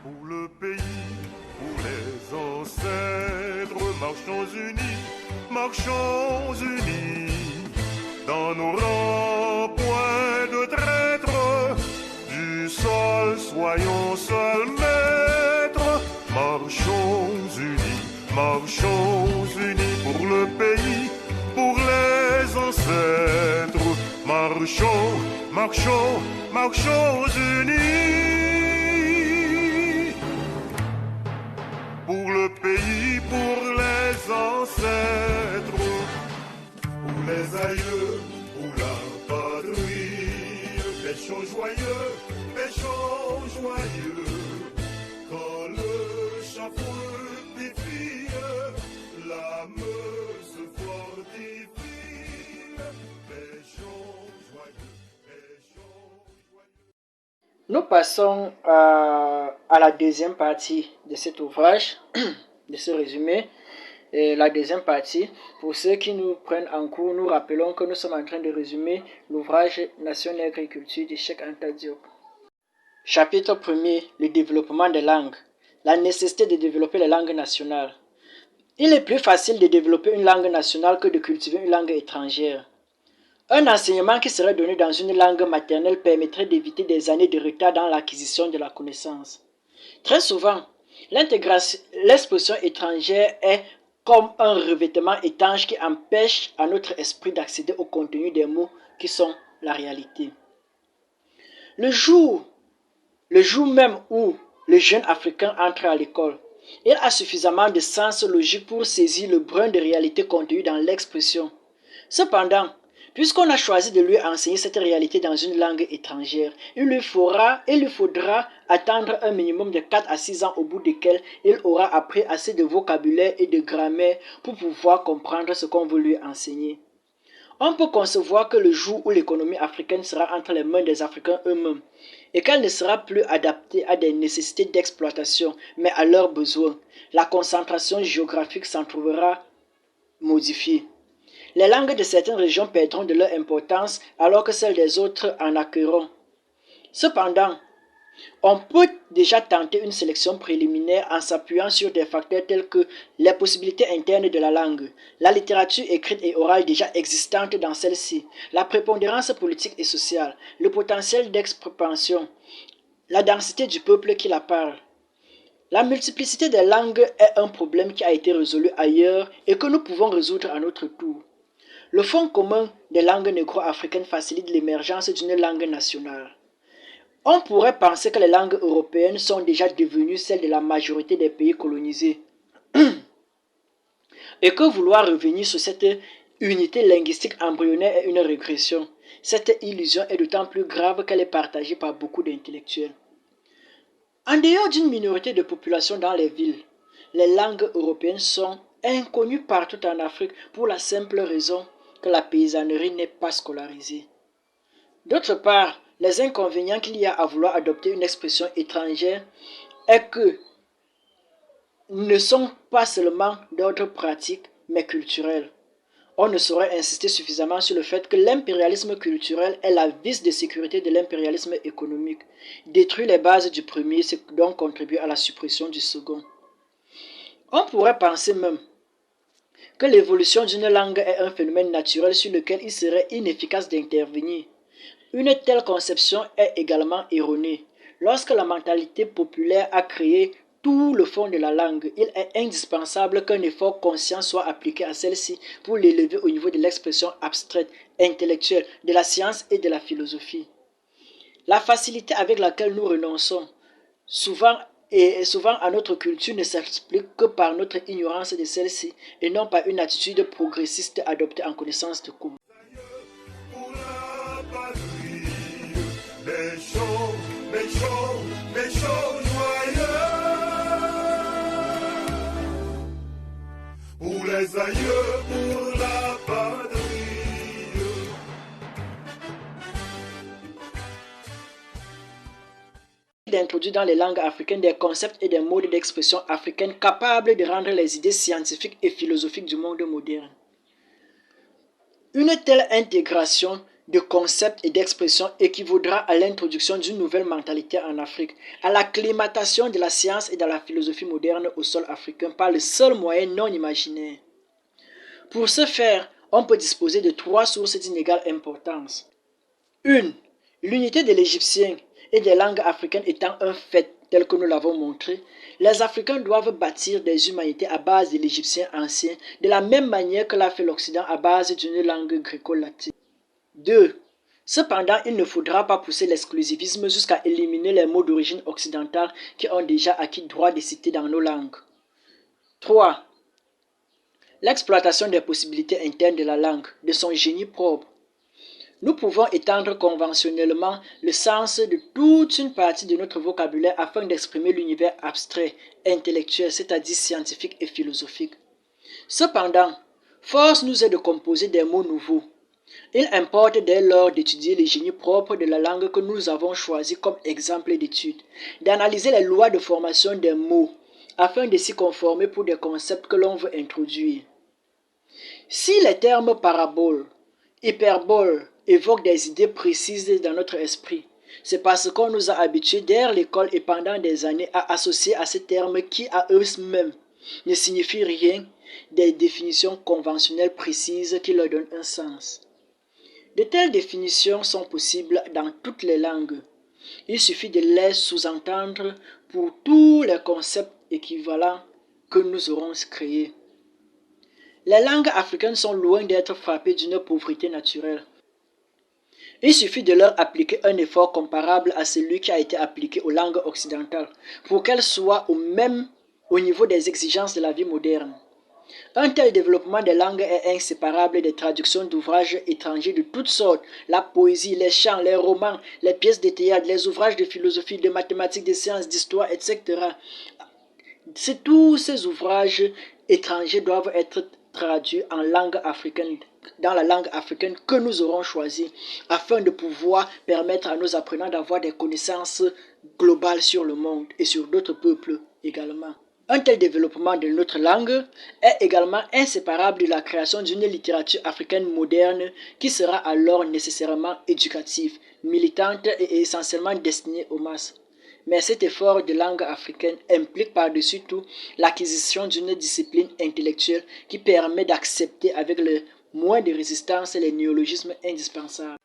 Pour le pays, pour les ancêtres, marchons unis, dans nos rangs, point de traître, du sol soyons seuls maîtres, marchons unis pour le pays, pour les ancêtres, marchons unis. Pour le pays, pour les ancêtres, pour les aïeux, pour la patrie. Pêchons joyeux, quand le chapeau défie, l'âme se fortifie. Pêchons joyeux. Nous passons à la deuxième partie de cet ouvrage, de ce résumé. Et la deuxième partie, pour ceux qui nous prennent en cours, nous rappelons que nous sommes en train de résumer l'ouvrage Nation et agriculture de Cheikh Anta Diop. Chapitre 1er, le développement des langues. La nécessité de développer les langues nationales. Il est plus facile de développer une langue nationale que de cultiver une langue étrangère. Un enseignement qui serait donné dans une langue maternelle permettrait d'éviter des années de retard dans l'acquisition de la connaissance. Très souvent, l'expression étrangère est comme un revêtement étanche qui empêche à notre esprit d'accéder au contenu des mots qui sont la réalité. Le jour même où le jeune Africain entre à l'école, il a suffisamment de sens logique pour saisir le brin de réalité contenu dans l'expression. Cependant, puisqu'on a choisi de lui enseigner cette réalité dans une langue étrangère, il lui faudra attendre un minimum de 4 à 6 ans au bout desquels il aura appris assez de vocabulaire et de grammaire pour pouvoir comprendre ce qu'on veut lui enseigner. On peut concevoir que le jour où l'économie africaine sera entre les mains des Africains eux-mêmes et qu'elle ne sera plus adaptée à des nécessités d'exploitation, mais à leurs besoins, la concentration géographique s'en trouvera modifiée. Les langues de certaines régions perdront de leur importance alors que celles des autres en acquerront. Cependant, on peut déjà tenter une sélection préliminaire en s'appuyant sur des facteurs tels que les possibilités internes de la langue, la littérature écrite et orale déjà existante dans celle-ci, la prépondérance politique et sociale, le potentiel d'expansion, la densité du peuple qui la parle. La multiplicité des langues est un problème qui a été résolu ailleurs et que nous pouvons résoudre à notre tour. Le Fonds commun des langues négro-africaines facilite l'émergence d'une langue nationale. On pourrait penser que les langues européennes sont déjà devenues celles de la majorité des pays colonisés et que vouloir revenir sur cette unité linguistique embryonnaire est une régression. Cette illusion est d'autant plus grave qu'elle est partagée par beaucoup d'intellectuels. En dehors d'une minorité de population dans les villes, les langues européennes sont inconnues partout en Afrique pour la simple raison que la paysannerie n'est pas scolarisée. D'autre part, les inconvénients qu'il y a à vouloir adopter une expression étrangère est que ne sont pas seulement d'ordre pratique, mais culturel. On ne saurait insister suffisamment sur le fait que l'impérialisme culturel est la vis de sécurité de l'impérialisme économique. Détruire les bases du premier, c'est donc contribuer à la suppression du second. On pourrait penser même que l'évolution d'une langue est un phénomène naturel sur lequel il serait inefficace d'intervenir. Une telle conception est également erronée. Lorsque la mentalité populaire a créé tout le fond de la langue, il est indispensable qu'un effort conscient soit appliqué à celle-ci pour l'élever au niveau de l'expression abstraite, intellectuelle, de la science et de la philosophie. La facilité avec laquelle nous renonçons souvent à notre culture ne s'explique que par notre ignorance de celle-ci et non par une attitude progressiste adoptée en connaissance de cause. Pour les aïeux, pour la patrie. D'introduire dans les langues africaines des concepts et des modes d'expression africaines capables de rendre les idées scientifiques et philosophiques du monde moderne. Une telle intégration de concepts et d'expressions équivaudra à l'introduction d'une nouvelle mentalité en Afrique, à l'acclimatation de la science et de la philosophie moderne au sol africain par le seul moyen non imaginaire. Pour ce faire, on peut disposer de 3 sources d'inégale importance. 1. L'unité de l'égyptien et des langues africaines étant un fait tel que nous l'avons montré, les Africains doivent bâtir des humanités à base de l'égyptien ancien, de la même manière que l'a fait l'Occident à base d'une langue gréco-latine. 2. Cependant, il ne faudra pas pousser l'exclusivisme jusqu'à éliminer les mots d'origine occidentale qui ont déjà acquis droit de cité dans nos langues. 3. L'exploitation des possibilités internes de la langue, de son génie propre. Nous pouvons étendre conventionnellement le sens de toute une partie de notre vocabulaire afin d'exprimer l'univers abstrait, intellectuel, c'est-à-dire scientifique et philosophique. Cependant, force nous est de composer des mots nouveaux. Il importe dès lors d'étudier le génie propre de la langue que nous avons choisi comme exemple d'étude, d'analyser les lois de formation des mots afin de s'y conformer pour des concepts que l'on veut introduire. Si les termes parabole, hyperbole évoquent des idées précises dans notre esprit, c'est parce qu'on nous a habitués dès l'école et pendant des années à associer à ces termes qui à eux-mêmes ne signifient rien des définitions conventionnelles précises qui leur donnent un sens. De telles définitions sont possibles dans toutes les langues. Il suffit de les sous-entendre pour tous les concepts équivalents que nous aurons créés. Les langues africaines sont loin d'être frappées d'une pauvreté naturelle. Il suffit de leur appliquer un effort comparable à celui qui a été appliqué aux langues occidentales pour qu'elles soient au niveau des exigences de la vie moderne. Un tel développement des langues est inséparable des traductions d'ouvrages étrangers de toutes sortes, la poésie, les chants, les romans, les pièces de théâtre, les ouvrages de philosophie, de mathématiques, de sciences, d'histoire, etc. Tous ces ouvrages étrangers doivent être traduits en langue africaine, dans la langue africaine que nous aurons choisie, afin de pouvoir permettre à nos apprenants d'avoir des connaissances globales sur le monde et sur d'autres peuples également. Un tel développement de notre langue est également inséparable de la création d'une littérature africaine moderne qui sera alors nécessairement éducative, militante et essentiellement destinée aux masses. Mais cet effort de langue africaine implique par-dessus tout l'acquisition d'une discipline intellectuelle qui permet d'accepter avec le moins de résistance les néologismes indispensables.